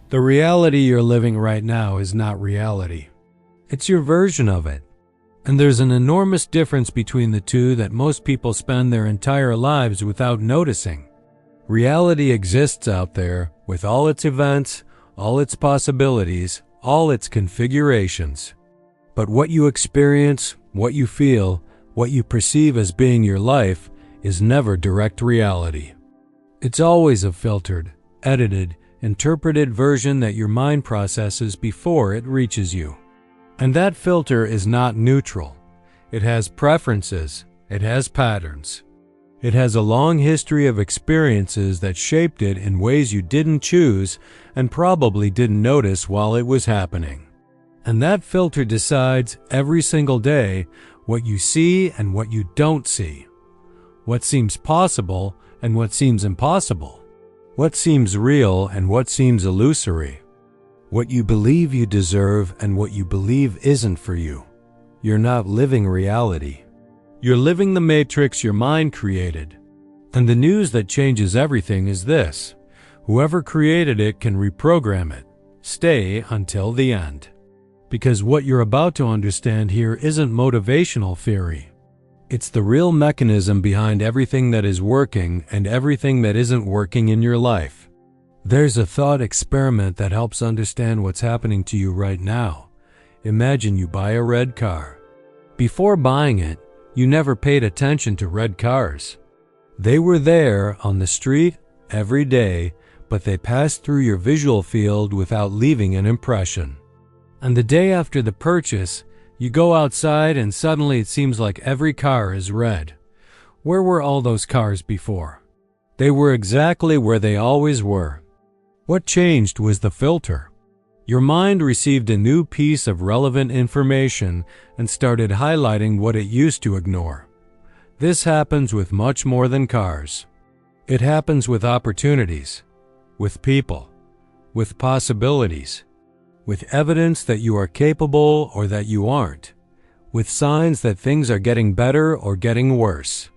The reality you're living right now is not reality. It's your version of it. And there's an enormous difference between the two that most people spend their entire lives without noticing. Reality exists out there with all its events, all its possibilities, all its configurations. But what you experience, what you feel, what you perceive as being your life is never direct reality. It's always a filtered, edited, interpreted version that your mind processes before it reaches you. And that filter is not neutral. It has preferences. It has patterns. It has a long history of experiences that shaped it in ways you didn't choose and probably didn't notice while it was happening. And that filter decides every single day what you see and what you don't see, what seems possible and what seems impossible, what seems real and what seems illusory, what you believe you deserve and what you believe isn't for you. You're not living reality. You're living the matrix your mind created. And the news that changes everything is this: whoever created it can reprogram it. Stay until the end. Because what you're about to understand here isn't motivational theory. It's the real mechanism behind everything that is working and everything that isn't working in your life. There's a thought experiment that helps understand what's happening to you right now. Imagine you buy a red car. Before buying it, you never paid attention to red cars. They were there on the street every day, but they passed through your visual field without leaving an impression. And the day after the purchase, you go outside and suddenly it seems like every car is red. Where were all those cars before? They were exactly where they always were. What changed was the filter. Your mind received a new piece of relevant information and started highlighting what it used to ignore. This happens with much more than cars. It happens with opportunities, with people, with possibilities, with evidence that you are capable or that you aren't, with signs that things are getting better or getting worse.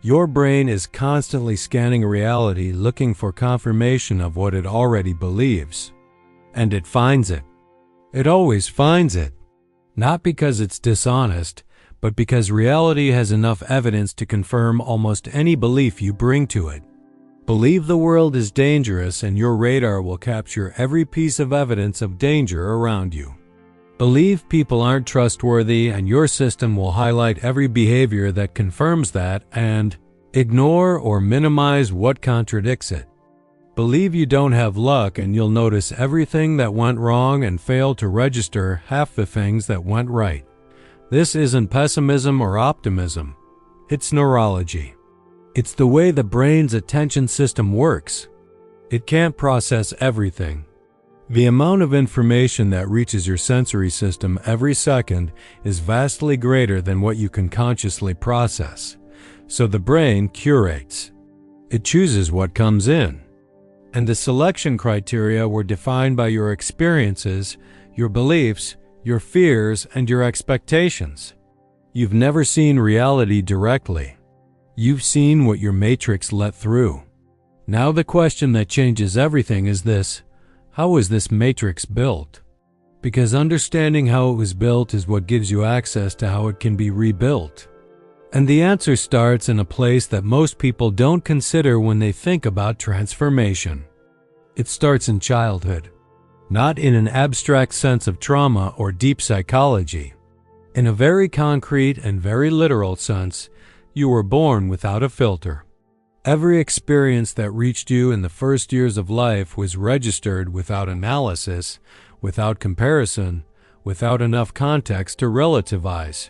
Your brain is constantly scanning reality looking for confirmation of what it already believes. And it finds it. It always finds it. Not because it's dishonest, but because reality has enough evidence to confirm almost any belief you bring to it. Believe the world is dangerous and your radar will capture every piece of evidence of danger around you. Believe people aren't trustworthy and your system will highlight every behavior that confirms that and ignore or minimize what contradicts it. Believe you don't have luck and you'll notice everything that went wrong and fail to register half the things that went right. This isn't pessimism or optimism. It's neurology. It's the way the brain's attention system works. It can't process everything. The amount of information that reaches your sensory system every second is vastly greater than what you can consciously process. So the brain curates. It chooses what comes in. And the selection criteria were defined by your experiences, your beliefs, your fears, and your expectations. You've never seen reality directly. You've seen what your matrix let through. Now the question that changes everything is this: how is this matrix built? Because understanding how it was built is what gives you access to how it can be rebuilt. And the answer starts in a place that most people don't consider when they think about transformation. It starts in childhood, not in an abstract sense of trauma or deep psychology. In a very concrete and very literal sense, you were born without a filter. Every experience that reached you in the first years of life was registered without analysis, without comparison, without enough context to relativize.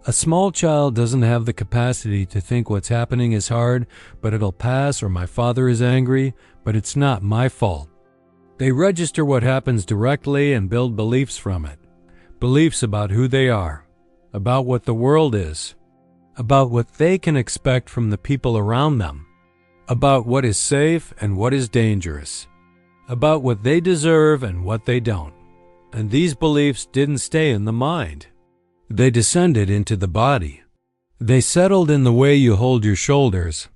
A small child doesn't have the capacity to think what's happening is hard, but it'll pass, or my father is angry, but it's not my fault. They register what happens directly and build beliefs from it. Beliefs about who they are, about what the world is, about what they can expect from the people around them, about what is safe and what is dangerous, about what they deserve and what they don't. And these beliefs didn't stay in the mind. They descended into the body. They settled in the way you hold your shoulders,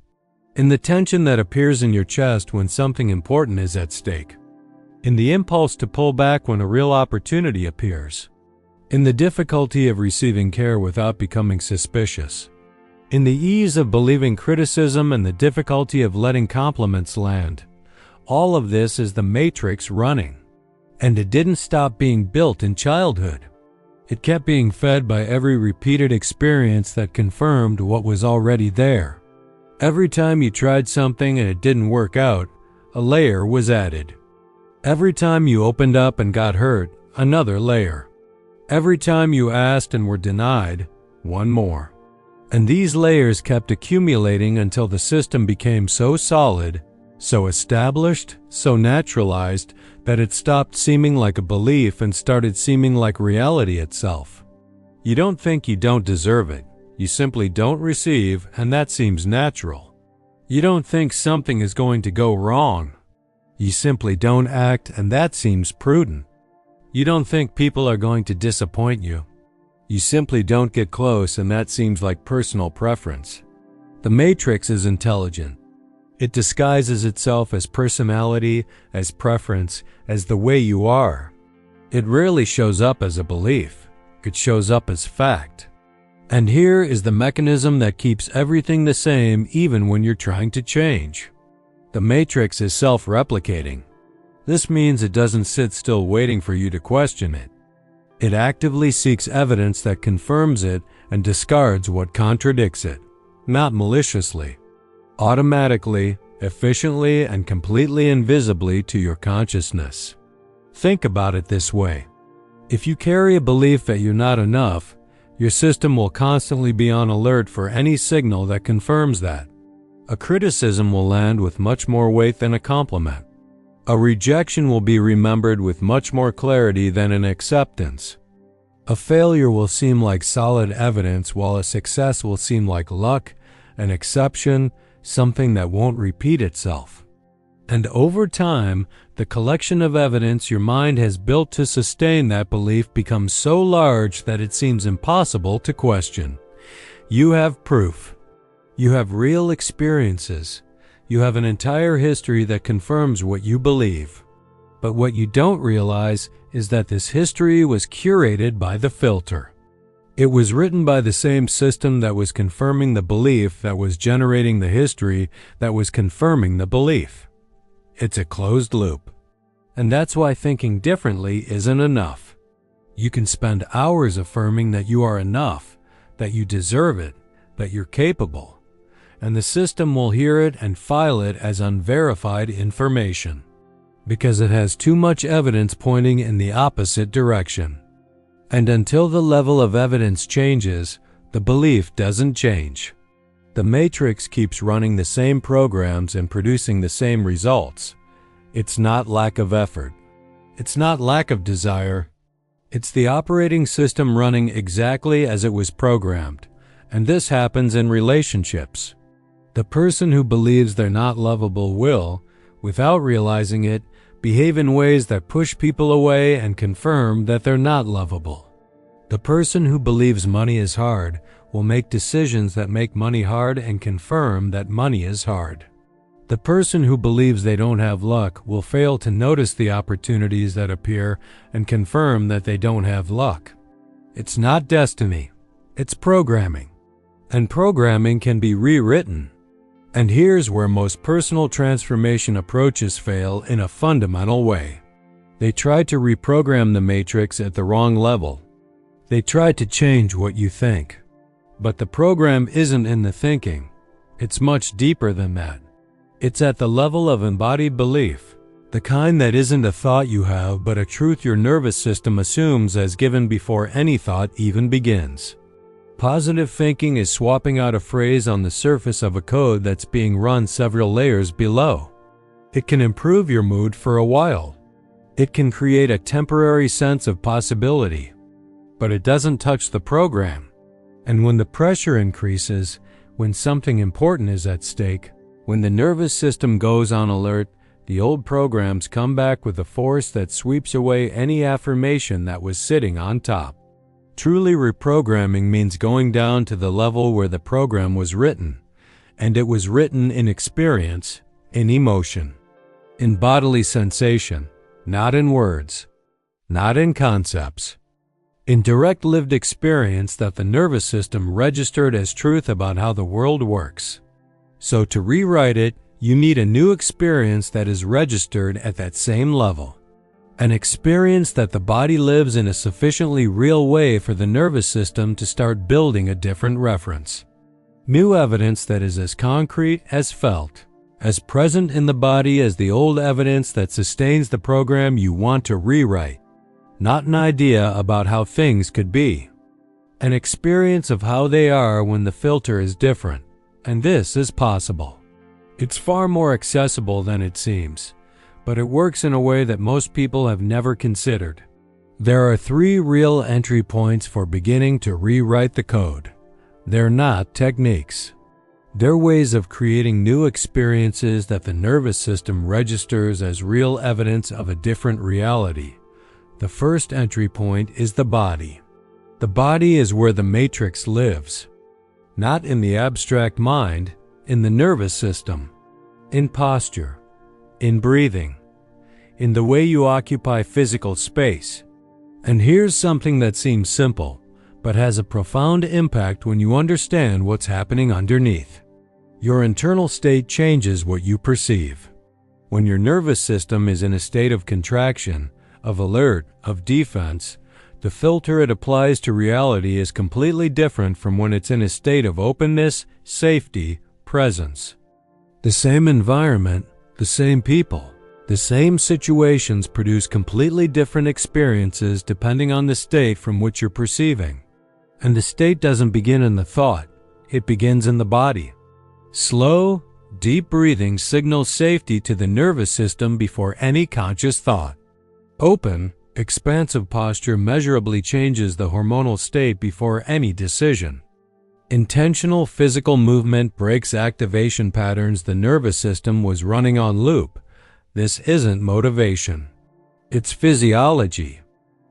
in the tension that appears in your chest when something important is at stake, in the impulse to pull back when a real opportunity appears, in the difficulty of receiving care without becoming suspicious, in the ease of believing criticism and the difficulty of letting compliments land. All of this is the matrix running. And it didn't stop being built in childhood. It kept being fed by every repeated experience that confirmed what was already there. Every time you tried something and it didn't work out, a layer was added. Every time you opened up and got hurt, another layer. Every time you asked and were denied, one more. And these layers kept accumulating until the system became so solid, so established, so naturalized, that it stopped seeming like a belief and started seeming like reality itself. You don't think you don't deserve it. You simply don't receive, and that seems natural. You don't think something is going to go wrong. You simply don't act, and that seems prudent. You don't think people are going to disappoint you. You simply don't get close, and that seems like personal preference. The matrix is intelligent. It disguises itself as personality, as preference, as the way you are. It rarely shows up as a belief. It shows up as fact. And here is the mechanism that keeps everything the same even when you're trying to change. The matrix is self-replicating. This means it doesn't sit still waiting for you to question it. It actively seeks evidence that confirms it and discards what contradicts it, not maliciously. Automatically, efficiently, and completely invisibly to your consciousness. Think about it this way. If you carry a belief that you're not enough, your system will constantly be on alert for any signal that confirms that. A criticism will land with much more weight than a compliment. A rejection will be remembered with much more clarity than an acceptance. A failure will seem like solid evidence, while a success will seem like luck, an exception, something that won't repeat itself. And over time, the collection of evidence your mind has built to sustain that belief becomes so large that it seems impossible to question. You have proof. You have real experiences. You have an entire history that confirms what you believe. But what you don't realize is that this history was curated by the filter. It was written by the same system that was confirming the belief that was generating the history that was confirming the belief. It's a closed loop. And that's why thinking differently isn't enough. You can spend hours affirming that you are enough, that you deserve it, that you're capable. And the system will hear it and file it as unverified information, because it has too much evidence pointing in the opposite direction. And until the level of evidence changes, the belief doesn't change. The matrix keeps running the same programs and producing the same results. It's not lack of effort. It's not lack of desire. It's the operating system running exactly as it was programmed. And this happens in relationships. The person who believes they're not lovable will, without realizing it, behave in ways that push people away and confirm that they're not lovable. The person who believes money is hard will make decisions that make money hard and confirm that money is hard. The person who believes they don't have luck will fail to notice the opportunities that appear and confirm that they don't have luck. It's not destiny. It's programming. And programming can be rewritten. And here's where most personal transformation approaches fail in a fundamental way. They try to reprogram the matrix at the wrong level. They try to change what you think. But the program isn't in the thinking. It's much deeper than that. It's at the level of embodied belief, the kind that isn't a thought you have but a truth your nervous system assumes as given before any thought even begins. Positive thinking is swapping out a phrase on the surface of a code that's being run several layers below. It can improve your mood for a while. It can create a temporary sense of possibility. But it doesn't touch the program. And when the pressure increases, when something important is at stake, when the nervous system goes on alert, the old programs come back with a force that sweeps away any affirmation that was sitting on top. Truly reprogramming means going down to the level where the program was written, and it was written in experience, in emotion, in bodily sensation, not in words, not in concepts. In direct lived experience that the nervous system registered as truth about how the world works. So to rewrite it, you need a new experience that is registered at that same level. An experience that the body lives in a sufficiently real way for the nervous system to start building a different reference. New evidence that is as concrete as felt, as present in the body as the old evidence that sustains the program you want to rewrite. Not an idea about how things could be. An experience of how they are when the filter is different, and this is possible. It's far more accessible than it seems, but it works in a way that most people have never considered. There are 3 real entry points for beginning to rewrite the code. They're not techniques. They're ways of creating new experiences that the nervous system registers as real evidence of a different reality. The first entry point is the body. The body is where the matrix lives. Not in the abstract mind, in the nervous system, in posture, in breathing, in the way you occupy physical space. And here's something that seems simple, but has a profound impact when you understand what's happening underneath. Your internal state changes what you perceive. When your nervous system is in a state of contraction, of alert, of defense, the filter it applies to reality is completely different from when it's in a state of openness, safety, presence. The same environment, the same people, the same situations produce completely different experiences depending on the state from which you're perceiving. And the state doesn't begin in the thought, it begins in the body. Slow, deep breathing signals safety to the nervous system before any conscious thought. Open, expansive posture measurably changes the hormonal state before any decision. Intentional physical movement breaks activation patterns the nervous system was running on loop. This isn't motivation. It's physiology.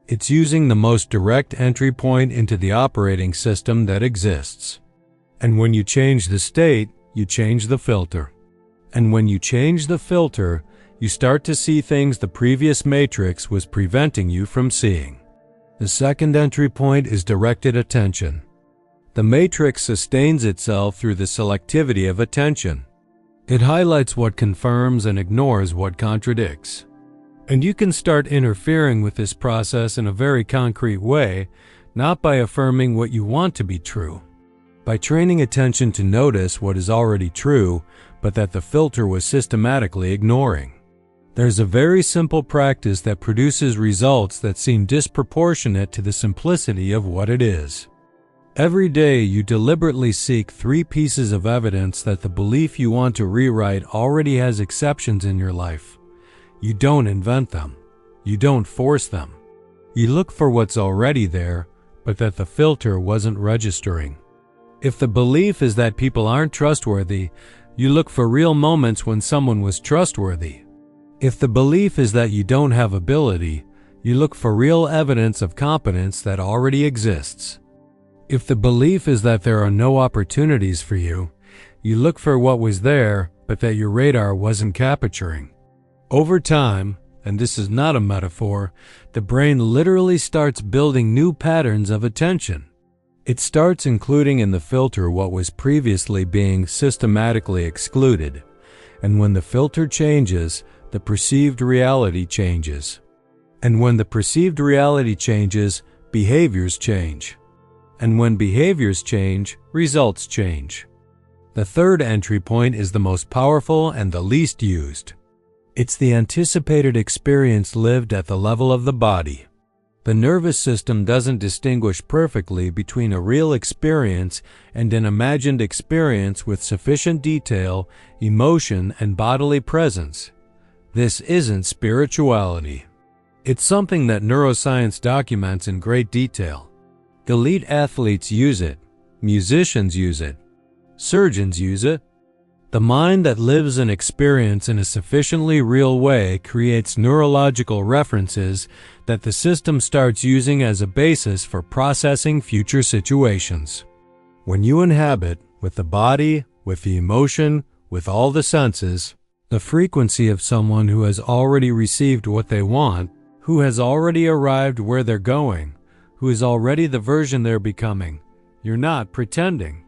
It's using the most direct entry point into the operating system that exists. And when you change the state, you change the filter. And when you change the filter, you start to see things the previous matrix was preventing you from seeing. The second entry point is directed attention. The matrix sustains itself through the selectivity of attention. It highlights what confirms and ignores what contradicts. And you can start interfering with this process in a very concrete way, not by affirming what you want to be true, by training attention to notice what is already true, but that the filter was systematically ignoring. There's a very simple practice that produces results that seem disproportionate to the simplicity of what it is. Every day you deliberately seek 3 pieces of evidence that the belief you want to rewrite already has exceptions in your life. You don't invent them. You don't force them. You look for what's already there, but that the filter wasn't registering. If the belief is that people aren't trustworthy, you look for real moments when someone was trustworthy. If the belief is that you don't have ability, you look for real evidence of competence that already exists. If the belief is that there are no opportunities for you, you look for what was there, but that your radar wasn't capturing. Over time, and this is not a metaphor, the brain literally starts building new patterns of attention. It starts including in the filter what was previously being systematically excluded. And when the filter changes, the perceived reality changes. And when the perceived reality changes, behaviors change. And when behaviors change, results change. The third entry point is the most powerful and the least used. It's the anticipated experience lived at the level of the body. The nervous system doesn't distinguish perfectly between a real experience and an imagined experience with sufficient detail, emotion, and bodily presence. This isn't spirituality. It's something that neuroscience documents in great detail. Elite athletes use it. Musicians use it. Surgeons use it. The mind that lives an experience in a sufficiently real way creates neurological references that the system starts using as a basis for processing future situations. When you inhabit, with the body, with the emotion, with all the senses, the frequency of someone who has already received what they want, who has already arrived where they're going, who is already the version they're becoming. You're not pretending.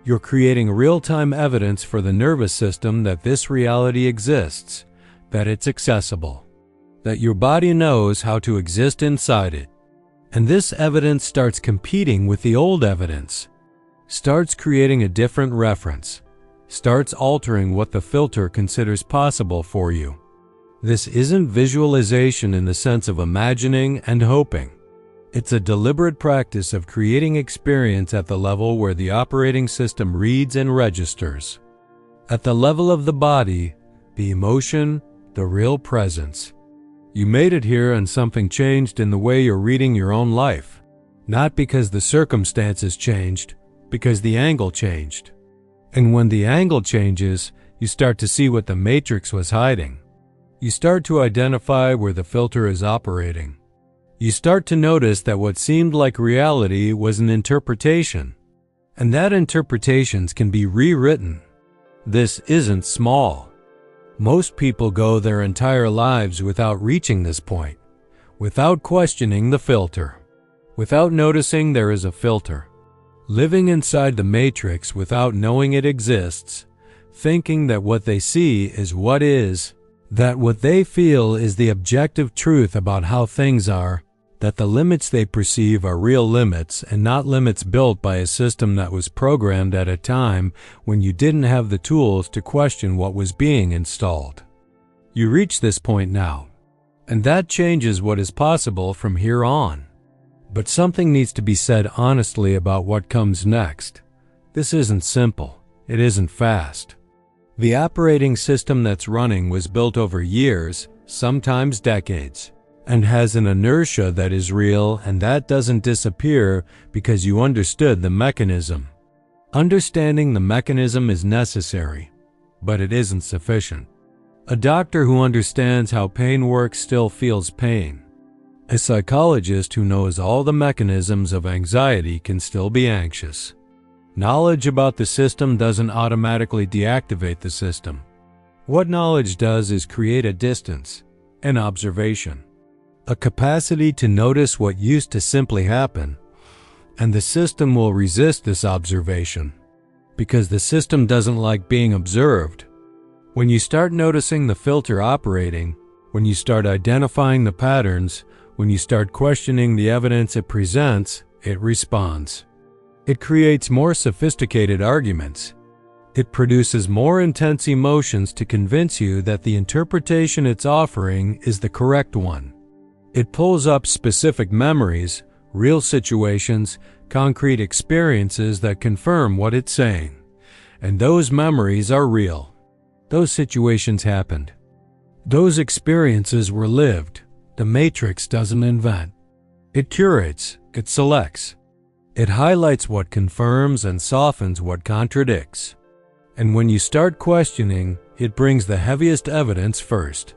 You're creating real-time evidence for the nervous system that this reality exists, that it's accessible, that your body knows how to exist inside it. And this evidence starts competing with the old evidence, starts creating a different reference, starts altering what the filter considers possible for you. This isn't visualization in the sense of imagining and hoping. It's a deliberate practice of creating experience at the level where the operating system reads and registers. At the level of the body, the emotion, the real presence. You made it here and something changed in the way you're reading your own life. Not because the circumstances changed, because the angle changed. And when the angle changes, you start to see what the matrix was hiding. You start to identify where the filter is operating. You start to notice that what seemed like reality was an interpretation, and that interpretations can be rewritten. This isn't small. Most people go their entire lives without reaching this point, without questioning the filter, without noticing there is a filter, living inside the matrix without knowing it exists, thinking that what they see is what is, that what they feel is the objective truth about how things are, that the limits they perceive are real limits and not limits built by a system that was programmed at a time when you didn't have the tools to question what was being installed. You reach this point now, and that changes what is possible from here on. But something needs to be said honestly about what comes next. This isn't simple. It isn't fast. The operating system that's running was built over years, sometimes decades, and has an inertia that is real, and that doesn't disappear because you understood the mechanism. Understanding the mechanism is necessary, but it isn't sufficient. A doctor who understands how pain works still feels pain. A psychologist who knows all the mechanisms of anxiety can still be anxious. Knowledge about the system doesn't automatically deactivate the system. What knowledge does is create a distance, an observation, a capacity to notice what used to simply happen, and the system will resist this observation because the system doesn't like being observed. When you start noticing the filter operating, when you start identifying the patterns, when you start questioning the evidence it presents, it responds. It creates more sophisticated arguments. It produces more intense emotions to convince you that the interpretation it's offering is the correct one. It pulls up specific memories, real situations, concrete experiences that confirm what it's saying. And those memories are real. Those situations happened. Those experiences were lived. The matrix doesn't invent. It curates, it selects. It highlights what confirms and softens what contradicts. And when you start questioning, it brings the heaviest evidence first,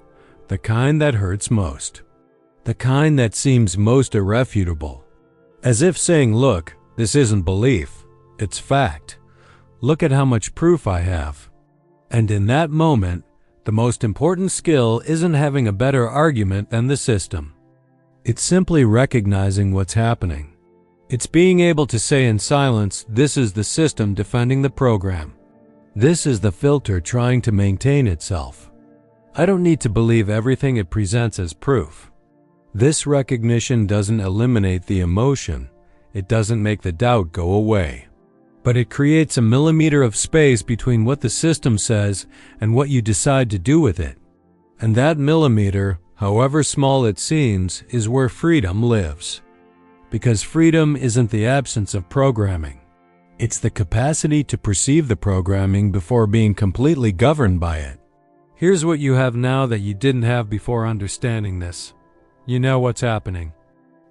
the kind that hurts most. The kind that seems most irrefutable. As if saying, look, this isn't belief, it's fact. Look at how much proof I have. And in that moment, the most important skill isn't having a better argument than the system. It's simply recognizing what's happening. It's being able to say in silence, this is the system defending the program. This is the filter trying to maintain itself. I don't need to believe everything it presents as proof. This recognition doesn't eliminate the emotion. It doesn't make the doubt go away. But it creates a millimeter of space between what the system says and what you decide to do with it. And that millimeter, however small it seems, is where freedom lives. Because freedom isn't the absence of programming. It's the capacity to perceive the programming before being completely governed by it. Here's what you have now that you didn't have before understanding this. You know what's happening.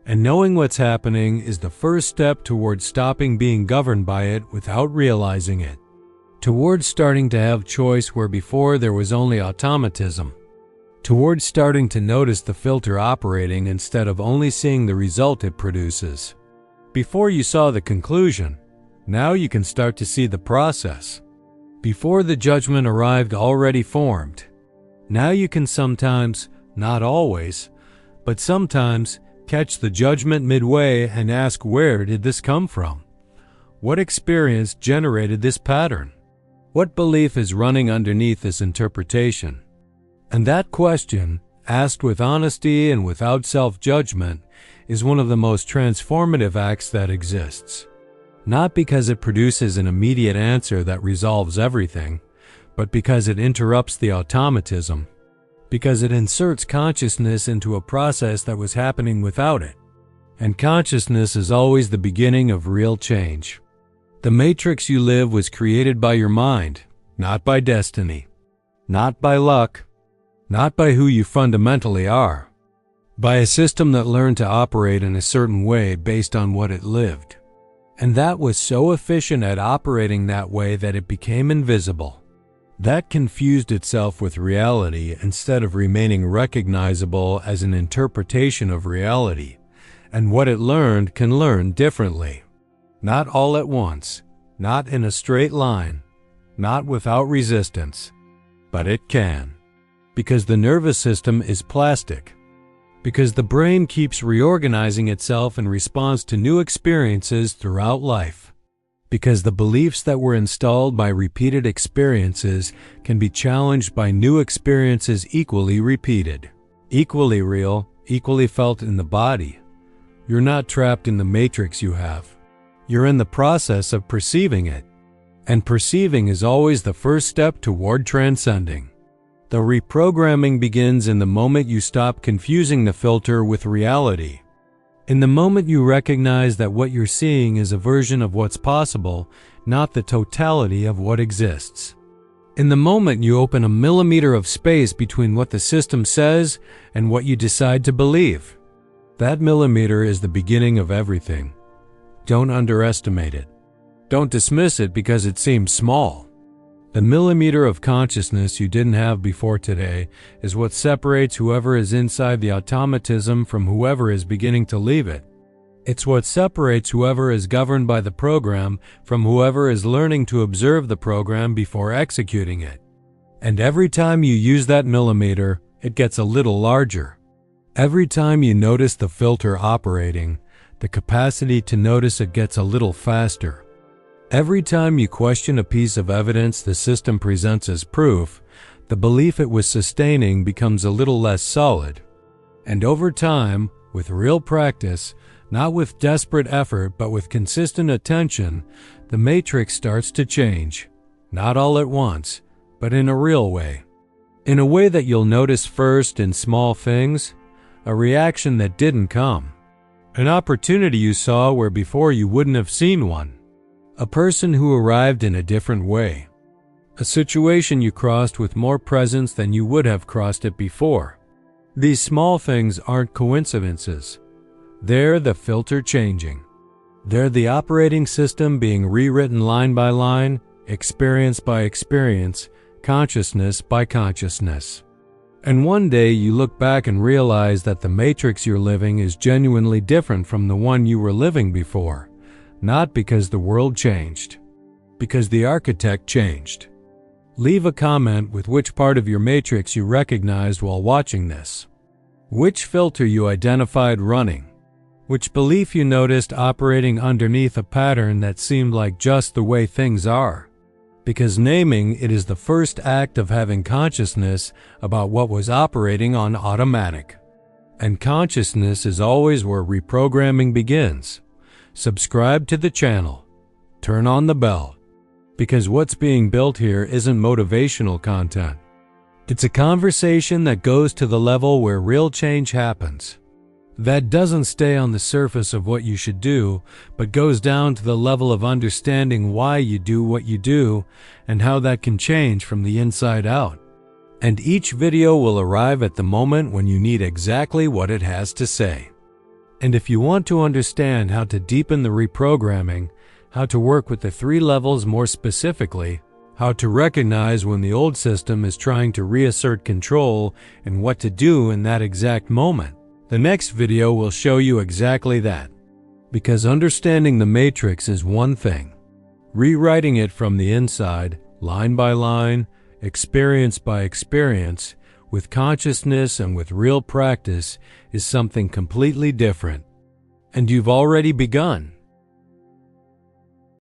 And knowing what's happening is the first step towards stopping being governed by it without realizing it. Towards starting to have choice where before there was only automatism. Towards starting to notice the filter operating instead of only seeing the result it produces. Before you saw the conclusion, now you can start to see the process. before the judgment arrived already formed. Now you can sometimes, not always, but sometimes catch the judgment midway and ask, where did this come from? What experience generated this pattern? What belief is running underneath this interpretation? And that question, asked with honesty and without self-judgment, is one of the most transformative acts that exists. Not because it produces an immediate answer that resolves everything, but because it interrupts the automatism, because it inserts consciousness into a process that was happening without it. And consciousness is always the beginning of real change. The matrix you live was created by your mind, not by destiny, not by luck, not by who you fundamentally are, by a system that learned to operate in a certain way based on what it lived. And that was so efficient at operating that way that it became invisible. That confused itself with reality instead of remaining recognizable as an interpretation of reality. And what it learned can learn differently. Not all at once, not in a straight line, not without resistance, but it can. Because the nervous system is plastic. Because the brain keeps reorganizing itself in response to new experiences throughout life. Because the beliefs that were installed by repeated experiences can be challenged by new experiences equally repeated, equally real, equally felt in the body. You're not trapped in the matrix you have. You're in the process of perceiving it. And perceiving is always the first step toward transcending. The reprogramming begins in the moment you stop confusing the filter with reality. In the moment you recognize that what you're seeing is a version of what's possible, not the totality of what exists. In the moment you open a millimeter of space between what the system says and what you decide to believe. That millimeter is the beginning of everything. Don't underestimate it. Don't dismiss it because it seems small. The millimeter of consciousness you didn't have before today is what separates whoever is inside the automatism from whoever is beginning to leave it. It's what separates whoever is governed by the program from whoever is learning to observe the program before executing it. And every time you use that millimeter, it gets a little larger. Every time you notice the filter operating, the capacity to notice it gets a little faster. Every time you question a piece of evidence the system presents as proof, the belief it was sustaining becomes a little less solid. And over time, with real practice, not with desperate effort but with consistent attention, the matrix starts to change. Not all at once, but in a real way. In a way that you'll notice first in small things, a reaction that didn't come. An opportunity you saw where before you wouldn't have seen one. A person who arrived in a different way. A situation you crossed with more presence than you would have crossed it before. These small things aren't coincidences. They're the filter changing. They're the operating system being rewritten line by line, experience by experience, consciousness by consciousness. And one day you look back and realize that the matrix you're living is genuinely different from the one you were living before. Not because the world changed, because the architect changed. Leave a comment with which part of your matrix you recognized while watching this. Which filter you identified running. Which belief you noticed operating underneath a pattern that seemed like just the way things are. Because naming it is the first act of having consciousness about what was operating on automatic. And consciousness is always where reprogramming begins. Subscribe to the channel. Turn on the bell. Because what's being built here isn't motivational content. It's a conversation that goes to the level where real change happens. That doesn't stay on the surface of what you should do, but goes down to the level of understanding why you do what you do and how that can change from the inside out. And each video will arrive at the moment when you need exactly what it has to say. And if you want to understand how to deepen the reprogramming, how to work with the 3 levels more specifically, how to recognize when the old system is trying to reassert control and what to do in that exact moment, the next video will show you exactly that. Because understanding the matrix is one thing. Rewriting it from the inside line by line, experience by experience, with consciousness and with real practice, is something completely different. And you've already begun.